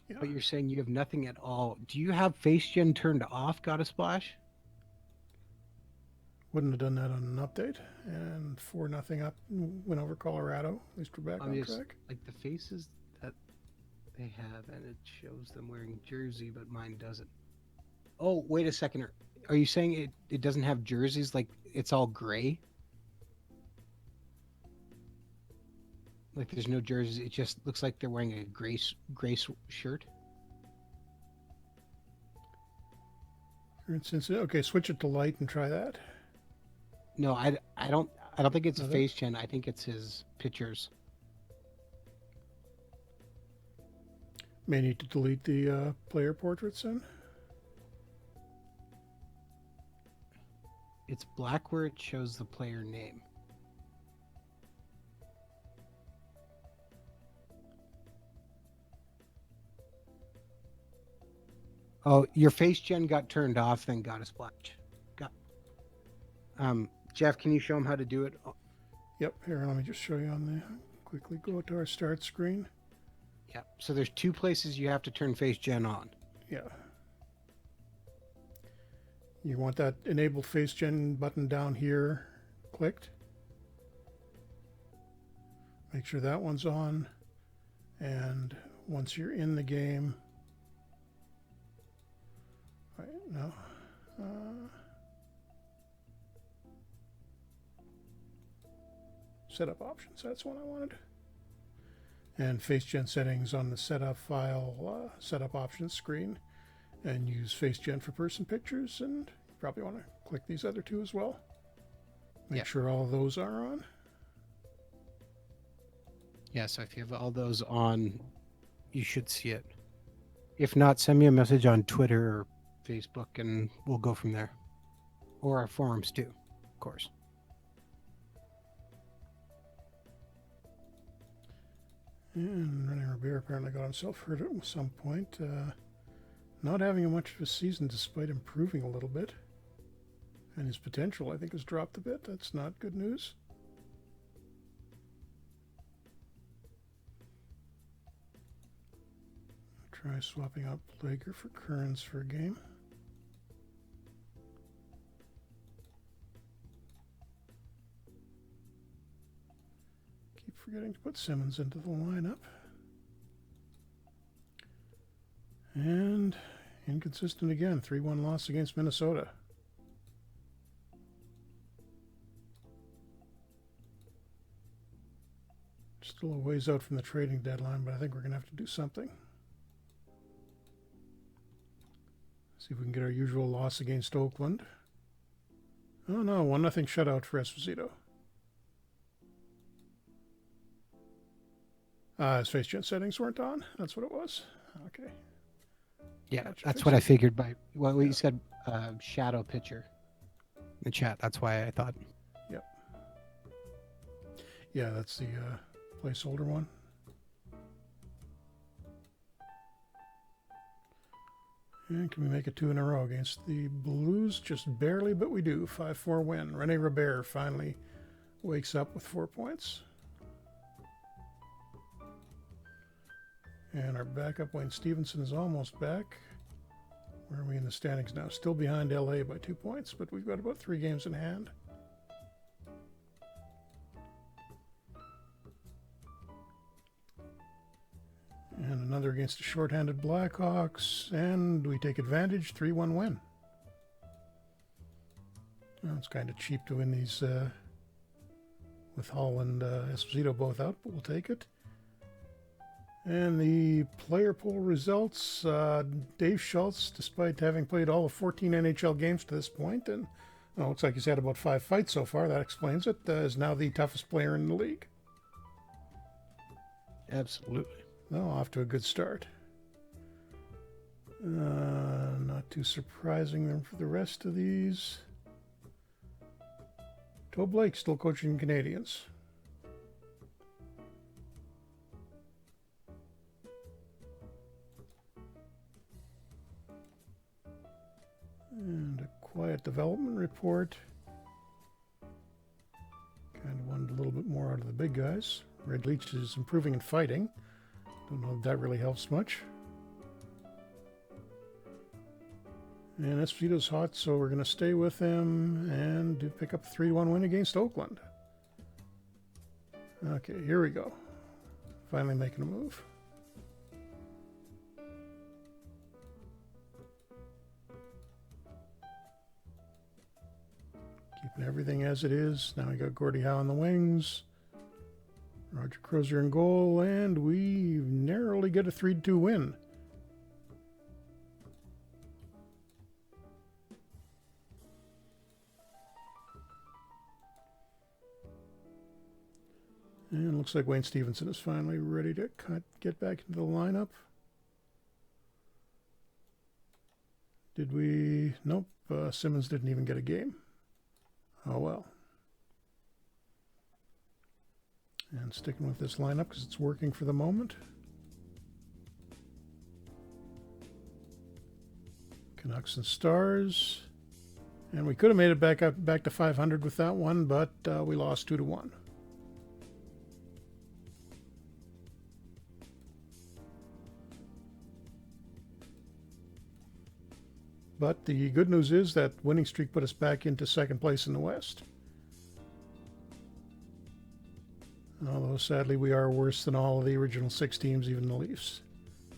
S2: Yeah.
S1: But you're saying you have nothing at all. Do you have face gen turned off, Got a Splash?
S2: Wouldn't have done that on an update. And 4-0 up, win over Colorado. At least we're back on track.
S1: Like the faces that they have, and it shows them wearing jersey, but mine doesn't. Oh, wait a second. Are you saying it doesn't have jerseys? Like it's all gray? Like there's no jerseys. It just looks like they're wearing a gray shirt.
S2: For instance, okay, switch it to light and try that.
S1: No, I don't think it's
S2: Another?
S1: face gen. I think it's his pictures.
S2: May need to delete the player portraits then.
S1: It's black where it shows the player name. Oh, your face gen got turned off, then got a splash. Got. Jeff, can you show him how to do it?
S2: Yep, here, let me just show you on the. Quickly go to our start screen.
S1: Yeah. So there's two places you have to turn face gen on.
S2: Yeah. You want that enable face gen button down here clicked. Make sure that one's on. And once you're in the game, right now, setup options, that's what I wanted. And face gen settings on the setup file, setup options screen, and use face gen for person pictures. And you probably want to click these other two as well. Make sure all of those are on.
S1: Yeah, so if you have all those on, you should see it. If not, send me a message on Twitter or Facebook, and we'll go from there. Or our forums too, of course.
S2: And Rene Robert apparently got himself hurt at some point. Not having much of a season despite improving a little bit. And his potential, I think, has dropped a bit. That's not good news. Try swapping out Lager for Kearns for a game. Keep forgetting to put Simmons into the lineup. And inconsistent again. 3-1 loss against Minnesota. Still a ways out from the trading deadline, but I think we're going to have to do something. See if we can get our usual loss against Oakland. Oh no, 1-0 shutout for Esposito. His face gen settings weren't on. That's what it was. Okay.
S1: Yeah,
S2: Gotcha.
S1: that's what I figured by what you said. Shadow picture in the chat. That's why I thought.
S2: Yep. Yeah, that's the placeholder one. And can we make it 2 in a row against the Blues? Just barely, but we do. 5-4 win. Rene Robert finally wakes up with 4 points. And our backup, Wayne Stevenson, is almost back. Where are we in the standings now? Still behind LA by 2 points, but we've got about 3 games in hand. And another against the shorthanded Blackhawks, and we take advantage, 3-1 win. Well, it's kind of cheap to win these with Hull and Esposito both out, but we'll take it. And the player poll results, Dave Schultz, despite having played all of 14 NHL games to this point, and well, looks like he's had about 5 fights so far, that explains it, is now the toughest player in the league.
S1: Absolutely.
S2: Well, off to a good start. Not too surprising them for the rest of these. Toe Blake still coaching Canadians. And a quiet development report. Kind of wanted a little bit more out of the big guys. Red Leech is improving in fighting. Don't know if that really helps much. And Esposito's hot, so we're going to stay with him and do pick up a 3-1 win against Oakland. Okay, here we go. Finally making a move. Keeping everything as it is. Now we got Gordie Howe on the wings. Roger Crozier in goal, and we narrowly get a 3-2 win. And it looks like Wayne Stevenson is finally ready to get back into the lineup. Did we? Nope. Simmons didn't even get a game. Oh well. And sticking with this lineup because it's working for the moment. Canucks and Stars. And we could have made it back to 500 with that one, but we lost 2-1. But the good news is that winning streak put us back into second place in the West. Although, sadly, we are worse than all of the original 6 teams, even the Leafs,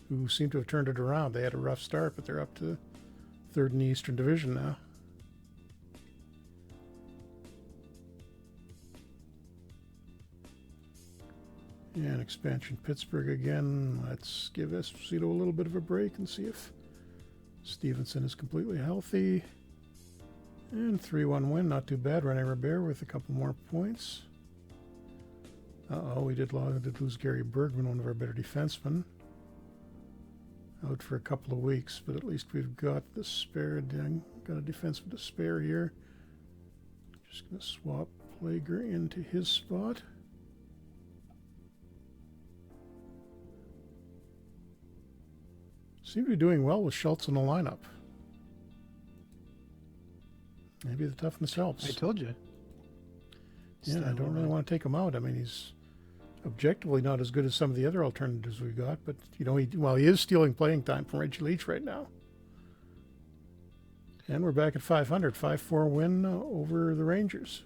S2: who seem to have turned it around. They had a rough start, but they're up to third in the Eastern Division now. And expansion Pittsburgh again. Let's give Esposito a little bit of a break and see if Stevenson is completely healthy. And 3-1 win, not too bad. Rene Robert with a couple more points. Uh-oh, we did lose Gary Bergman, one of our better defensemen. Out for a couple of weeks, but at least we've got the spare. Got a defenseman to spare here. Just going to swap Plager into his spot. Seem to be doing well with Schultz in the lineup. Maybe the toughness helps.
S1: I told you.
S2: Yeah, I don't really want to take him out. I mean, he's objectively not as good as some of the other alternatives we've got, but you know, he is stealing playing time from Reggie Leach right now. And we're back at 500, 5-4 win over the Rangers.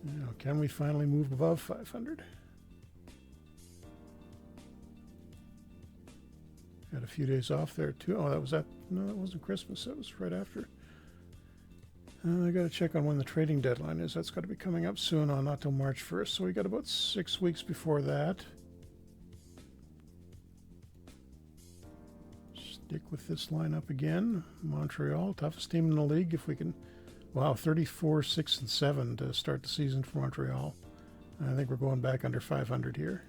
S2: Now, can we finally move above 500? Had a few days off there too. Oh, that was that. No, that wasn't Christmas. That was right after. I got to check on when the trading deadline is. That's got to be coming up soon, not till March 1st. So we got about 6 weeks before that. Stick with this lineup again. Montreal, toughest team in the league. If we can. Wow, 34, 6, and 7 to start the season for Montreal. I think we're going back under 500 here.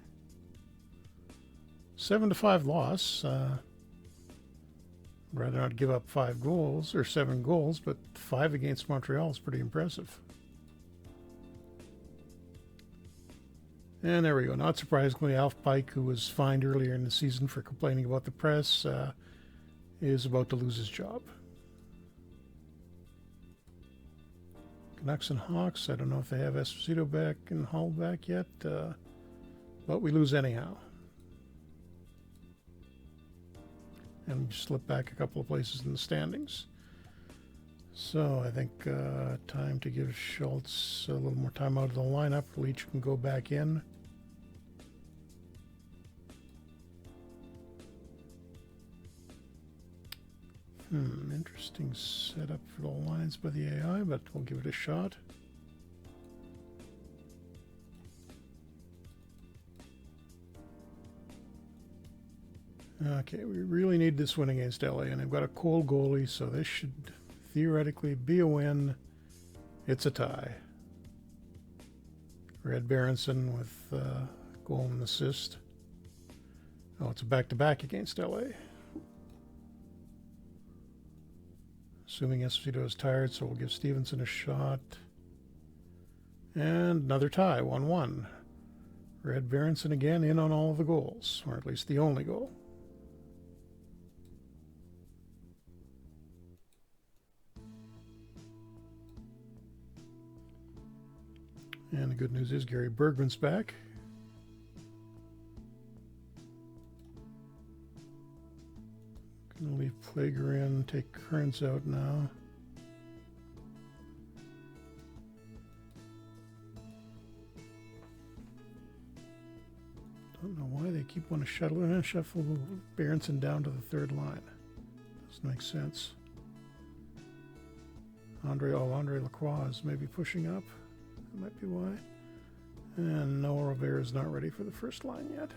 S2: 7-5 loss. Rather not give up 5 goals or 7 goals, but 5 against Montreal is pretty impressive. And there we go. Not surprisingly, Alf Pike, who was fined earlier in the season for complaining about the press, is about to lose his job. Canucks and Hawks, I don't know if they have Esposito back and Hull back yet, but we lose anyhow. And we slip back a couple of places in the standings. So I think time to give Schultz a little more time out of the lineup. Leach can go back in. Interesting setup for the lines by the AI, but we'll give it a shot. Okay, we really need this win against LA, and they've got a cold goalie, so this should theoretically be a win. It's a tie. Red Berenson with goal and assist. Oh, it's a back-to-back against LA. Assuming Esposito is tired, so we'll give Stevenson a shot. And another tie, 1-1. Red Berenson again in on all of the goals, or at least the only goal. And the good news is Gary Bergman's back. Gonna leave Plager in, take Kearns out now. Don't know why they keep wanting to shuffle Berenson down to the third line. Doesn't make sense. Andre Lacroix is maybe pushing up. That might be why. And Noah Rivera is not ready for the first line yet.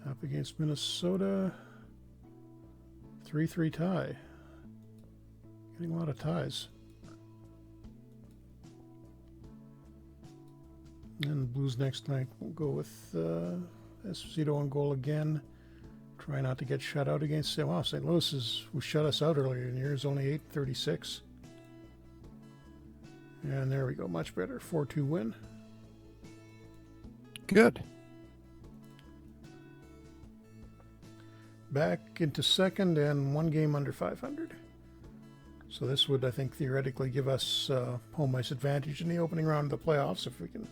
S2: Up against Minnesota. 3-3 tie. Getting a lot of ties. And Blues next night will go with Esposito on goal again. Try not to get shut out against St. Louis who shut us out earlier in the year is only 8-36. And there we go, much better. 4-2 win.
S1: Good.
S2: Back into second and one game under 500. So this would, I think, theoretically give us home ice advantage in the opening round of the playoffs if we can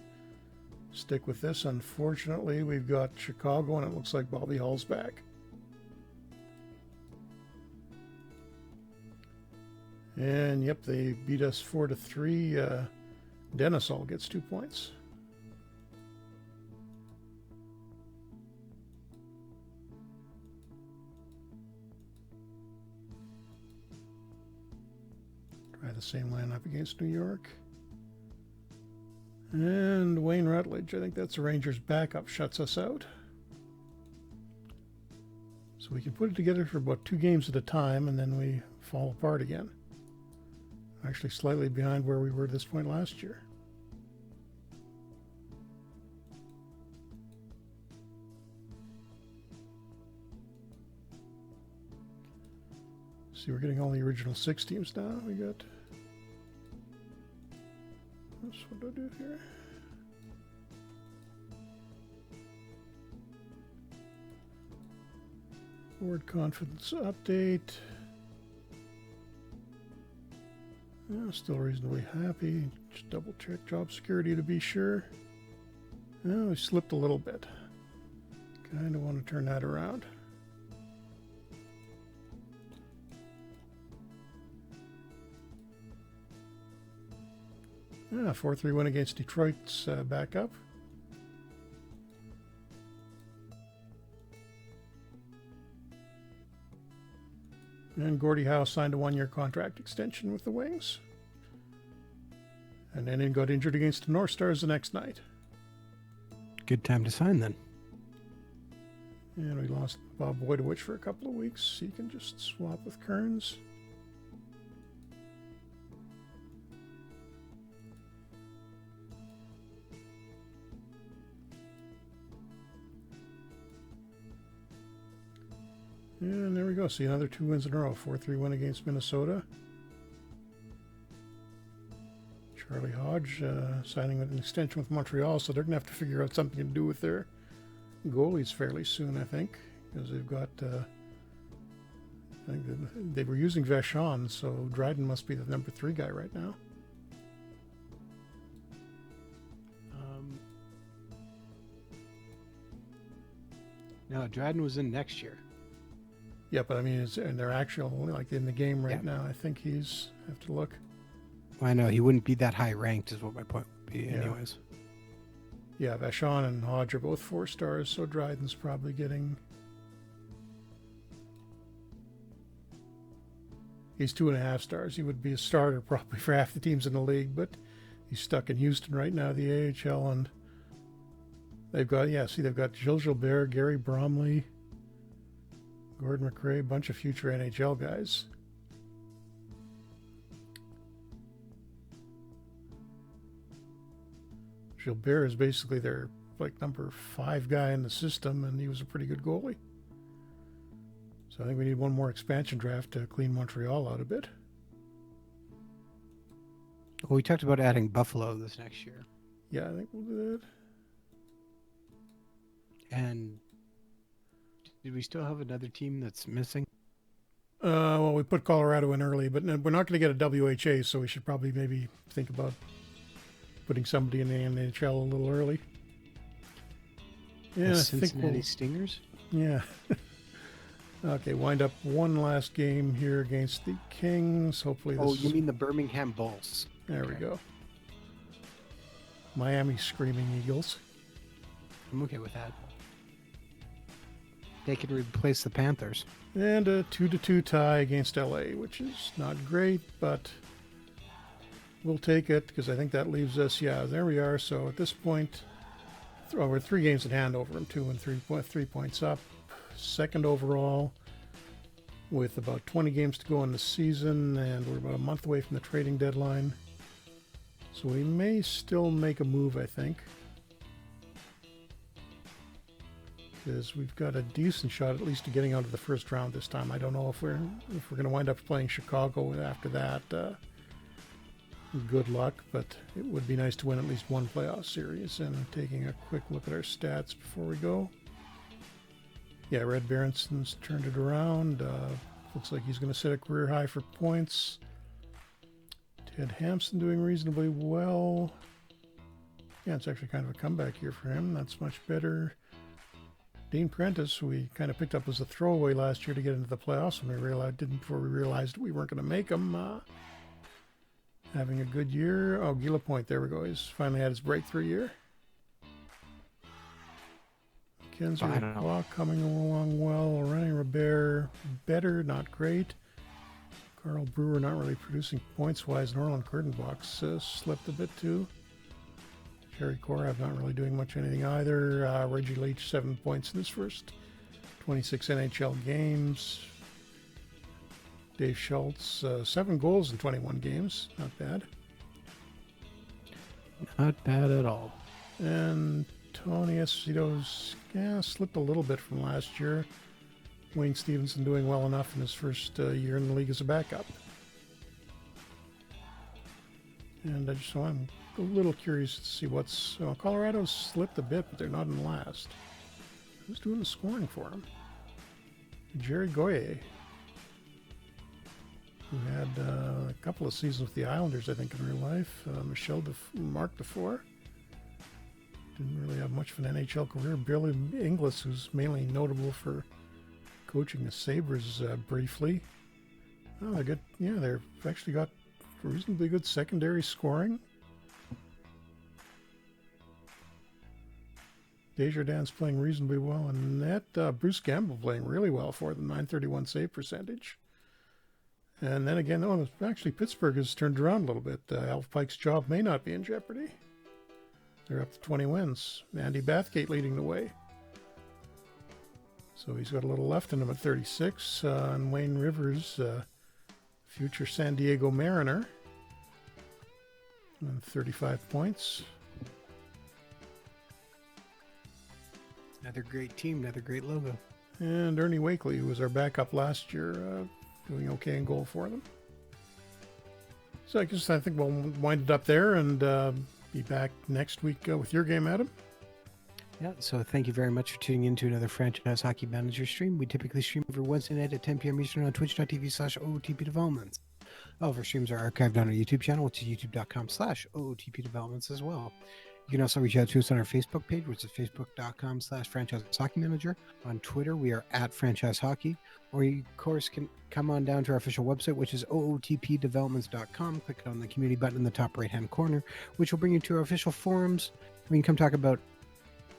S2: stick with this. Unfortunately, we've got Chicago, and it looks like Bobby Hull's back. And yep, they beat us 4-3. Dennis Hall gets 2 points. Try the same lineup against New York. And Wayne Rutledge, I think that's the Rangers' backup, shuts us out. So we can put it together for about 2 games at a time, and then we fall apart again. Actually slightly behind where we were at this point last year. See, we're getting all the original 6 teams now. We got... What do I do here? Board confidence update. Yeah, still reasonably happy. Just double check job security to be sure. Oh, we slipped a little bit. Kind of want to turn that around. Yeah, 4-3 win against Detroit's backup. And Gordie Howe signed a 1-year contract extension with the Wings. And then he got injured against the North Stars the next night.
S1: Good time to sign then.
S2: And we lost Bob Wojtowicz for a couple of weeks. He can just swap with Kearns. And there we go. See, another 2 wins in a row. 4-3 win against Minnesota. Charlie Hodge signing an extension with Montreal, so they're going to have to figure out something to do with their goalies fairly soon, I think, because they've got... I think they were using Vachon, so Dryden must be the number 3 guy right now.
S1: No, Dryden was in next year.
S2: Yeah, but I mean, and they're actually like in the game right now. I think he's have to look.
S1: I know he wouldn't be that high ranked, is what my point would be, anyways.
S2: Yeah, Vachon and Hodge are both 4 stars, so Dryden's probably getting. He's 2.5 stars. He would be a starter probably for half the teams in the league, but He's stuck in Houston right now, the AHL, and they've got Gilles Gilbert, Gary Bromley, Gordon McRae, a bunch of future NHL guys. Gilbert is basically their number 5 guy in the system, and he was a pretty good goalie. So I think we need one more expansion draft to clean Montreal out a bit.
S1: Well, we talked about adding Buffalo this next year.
S2: Yeah, I think we'll do that.
S1: And did we still have another team that's missing?
S2: Well, we put Colorado in early, but we're not going to get a WHA, so we should probably maybe think about putting somebody in the NHL a little early. Yeah,
S1: The
S2: I think
S1: Cincinnati Stingers?
S2: Yeah. Okay, wind up one last game here against the Kings. Hopefully this
S1: You mean the Birmingham Bulls.
S2: There we go. Miami Screaming Eagles.
S1: I'm okay with that. They could replace the Panthers.
S2: And a 2-2 tie against LA, which is not great, but we'll take it because I think that leaves us, there we are. So at this point, we're 3 games in hand over them, 2 and 3 points up. Second overall with about 20 games to go in the season, and we're about a month away from the trading deadline. So we may still make a move, I think, because we've got a decent shot at least of getting out of the first round this time. I don't know if we're going to wind up playing Chicago after that. Good luck, but it would be nice to win at least one playoff series. And taking a quick look at our stats before we go. Yeah, Red Berenson's turned it around. Looks like he's going to set a career high for points. Ted Hampson doing reasonably well. Yeah, it's actually kind of a comeback year for him. That's much better. Dean Prentice, we kind of picked up as a throwaway last year to get into the playoffs when before we realized we weren't going to make them. Having a good year. Oh, Gila Point, there we go. He's finally had his breakthrough year. Kenzie Lacroix coming along well. Rene Robert, better, not great. Carl Brewer not really producing points-wise. Norland Kurtenbach's slipped a bit too. Jerry Korab not really doing much anything either. Reggie Leach, 7 points in his first 26 NHL games. Dave Schultz, 7 goals in 21 games. Not bad.
S1: Not bad at all.
S2: And Tony Esposito's slipped a little bit from last year. Wayne Stevenson doing well enough in his first year in the league as a backup. And I'm a little curious to see what's... Colorado's slipped a bit, but they're not in last. Who's doing the scoring for them? Jerry Goyer, who had a couple of seasons with the Islanders, I think, in real life. Mark Dufour. Didn't really have much of an NHL career. Billy Inglis, who's mainly notable for coaching the Sabres briefly. Oh, they're good. Yeah, they've actually got reasonably good secondary scoring. Desjardins playing reasonably well, and that Bruce Campbell playing really well for them, 931 save percentage. And then again, actually Pittsburgh has turned around a little bit. Alf Pike's job may not be in jeopardy. They're up to 20 wins. Andy Bathgate leading the way. So he's got a little left in him at 36. And Wayne Rivers, future San Diego Mariner, 35 points.
S1: Another great team, another great logo.
S2: And Ernie Wakely, who was our backup last year, doing okay in goal for them. So I think we'll wind it up there and be back next week with your game, Adam.
S1: Yeah, so thank you very much for tuning in to another Franchise Hockey Manager stream. We typically stream every Wednesday night at 10 p.m. Eastern on twitch.tv/OOTP Developments. All of our streams are archived on our YouTube channel, which is youtube.com/OOTP Developments as well. You can also reach out to us on our Facebook page, which is facebook.com/Franchise Hockey Manager. On Twitter, we are at Franchise Hockey. Or you, of course, can come on down to our official website, which is ootpdevelopments.com. Click on the community button in the top right-hand corner, which will bring you to our official forums. We can come talk about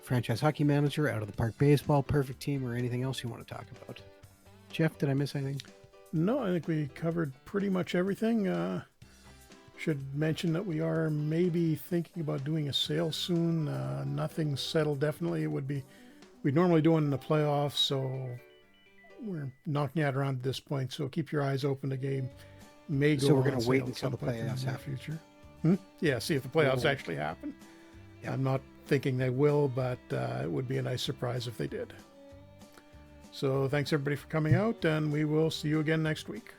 S1: Franchise Hockey Manager, Out of the Park Baseball, Perfect Team, or anything else you want to talk about. Jeff, did I miss anything?
S2: No, I think we covered pretty much everything. Should mention that we are maybe thinking about doing a sale soon. Nothing's settled definitely. We'd normally do it in the playoffs, so we're knocking out around at this point. So keep your eyes open. The game may go
S1: So we're
S2: on
S1: going to
S2: sale
S1: wait
S2: at
S1: until
S2: some
S1: the
S2: point in
S1: playoffs
S2: near
S1: happen.
S2: future. Yeah, see if the playoffs actually happen.
S1: Yeah.
S2: I'm not thinking they will, but it would be a nice surprise if they did. So thanks everybody for coming out, and we will see you again next week.